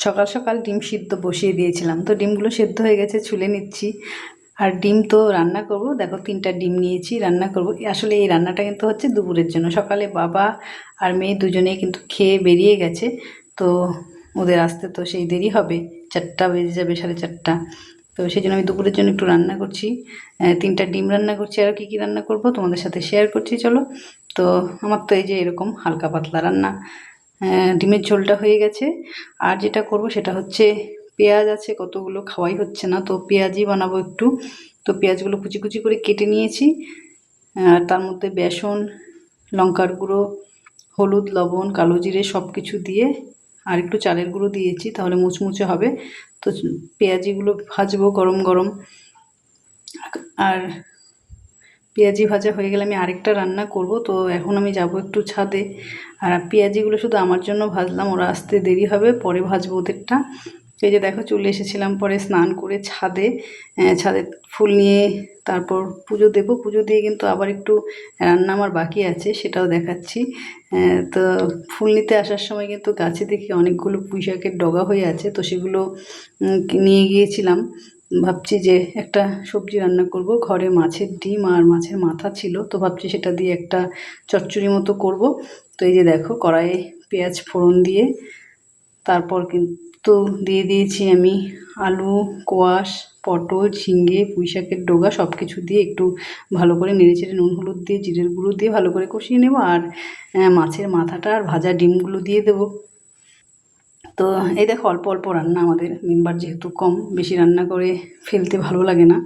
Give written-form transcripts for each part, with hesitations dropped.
সকাল সকাল ডিম সিদ্ধ বসিয়ে দিয়েছিলাম, তো ডিমগুলো সেদ্ধ হয়ে গেছে, ছুলে নিচ্ছি। আর ডিম তো রান্না করব, দেখো 3টা ডিম নিয়েছি, রান্না করব। আসলে এই রান্নাটা কিন্তু হচ্ছে দুপুরের জন্য। সকালে বাবা আর মেয়ে দুজনেই কিন্তু খেয়ে বেরিয়ে গেছে, তো ওদের আসতে তো সেই দেরি হবে, 4টা বেজে যাবে, 4:30। তো সেই জন্য আমি দুপুরের জন্য একটু রান্না করছি, 3টা ডিম রান্না করছি। আর কী কী রান্না করব তোমাদের সাথে শেয়ার করছি, চলো। তো আমার তো এই যে এরকম হালকা পাতলা রান্না, ডিমের ঝোলটা হয়ে গেছে। আর যেটা করব সেটা হচ্ছে পেঁয়াজ আছে কতগুলো, খাওয়াই হচ্ছে না, তো পেঁয়াজই বানাবো একটু। তো পেঁয়াজগুলো কুচি কুচি করে কেটে নিয়েছি, আর তার মধ্যে বেসন, লঙ্কার গুঁড়ো, হলুদ, লবণ, কালো জিরে সব কিছু দিয়ে আর একটু চালের গুঁড়ো দিয়েছি, তাহলে মুচমুচে হবে। তো পেঁয়াজিগুলো ভাজবো গরম গরম। আর পেঁয়াজি ভাজা হয়ে গেলে আমি আরেকটা রান্না করব। তো এখন আমি যাব একটু ছাদে। আর পেঁয়াজিগুলো শুধু আমার জন্য ভাজলাম, ওরা আসতে দেরি হবে, পরে ভাজবো ওদেরটা। এই যে দেখো চলে এসেছিলাম পরে স্নান করে ছাদে, ছাদে ফুল নিয়ে তারপর পুজো দেব। পুজো দিয়ে কিন্তু আবার একটু রান্না আমার বাকি আছে, সেটাও দেখাচ্ছি। তো ফুল নিতে আসার সময় কিন্তু গাছে দেখি অনেকগুলো পুঁইশাকের ডগা হয়ে আছে, তো সেগুলো নিয়ে গিয়েছিলাম। ভাবছি যে একটা সবজি রান্না করব, ঘরে মাছের ডিম আর মাছের মাথা ছিল, তো ভাবছি সেটা দিয়ে একটা চচ্চড়ি মতো করব। তো এই যে দেখো কড়াইয়ে পেঁয়াজ ফোড়ন দিয়ে তারপর কিন্তু দিয়ে দিয়েছি আমি আলু, কোয়াশ, পটল, ঝিঙে, পুঁইশাকের ডগা সব কিছু দিয়ে একটু ভালো করে নেড়েচেড়ে নুন হলুদ দিয়ে জিরের গুঁড়ো দিয়ে ভালো করে কষিয়ে নেব। আর মাছের মাথাটা আর ভাজা ডিমগুলো দিয়ে দেবো। তো এই দেখো অল্প অল্প রান্না, আমাদের মেম্বার যেহেতু কম, বেশি রান্না করে ফেলতে ভালো লাগে না।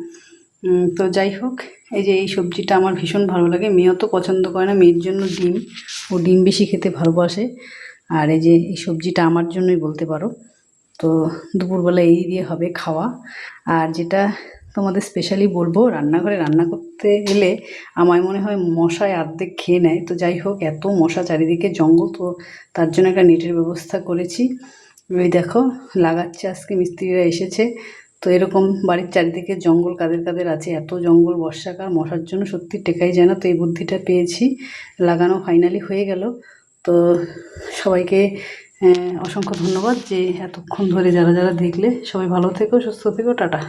তো যাই হোক, এই যে এই সবজিটা আমার ভীষণ ভালো লাগে, মেয়েও তো পছন্দ করে না, মেয়ের জন্য ডিম, ও ডিম বেশি খেতে ভালোবাসে। আর এই যে এই সবজিটা আমার জন্যই বলতে পারো। তো দুপুরবেলা এই দিয়ে হবে খাওয়া। আর যেটা তোমাদের স্পেশালি বলবো, রান্নাঘরে রান্না করতে এলে আমার মনে হয় মশায় অর্ধেক খেয়ে নেয়। তো যাই হোক, এত মশা চারিদিকে জঙ্গল, তো তার জন্য একটা নেটের ব্যবস্থা করেছি। ওই দেখো লাগাচ্ছে, আজকে মিস্ত্রিরা এসেছে। তো এরকম বাড়ির চারিদিকে জঙ্গল কাদের কাদের আছে, এত জঙ্গল বর্ষাকাল, মশার জন্য সত্যি টেকাই যায় না। তো এই বুদ্ধিটা পেয়েছি, লাগানো ফাইনালি হয়ে গেল। তো সবাইকে অসংখ্য ধন্যবাদ যে এতক্ষণ ধরে যারা যারা দেখলে। সবাই ভালো থেকো, সুস্থ থেকো, টাটা।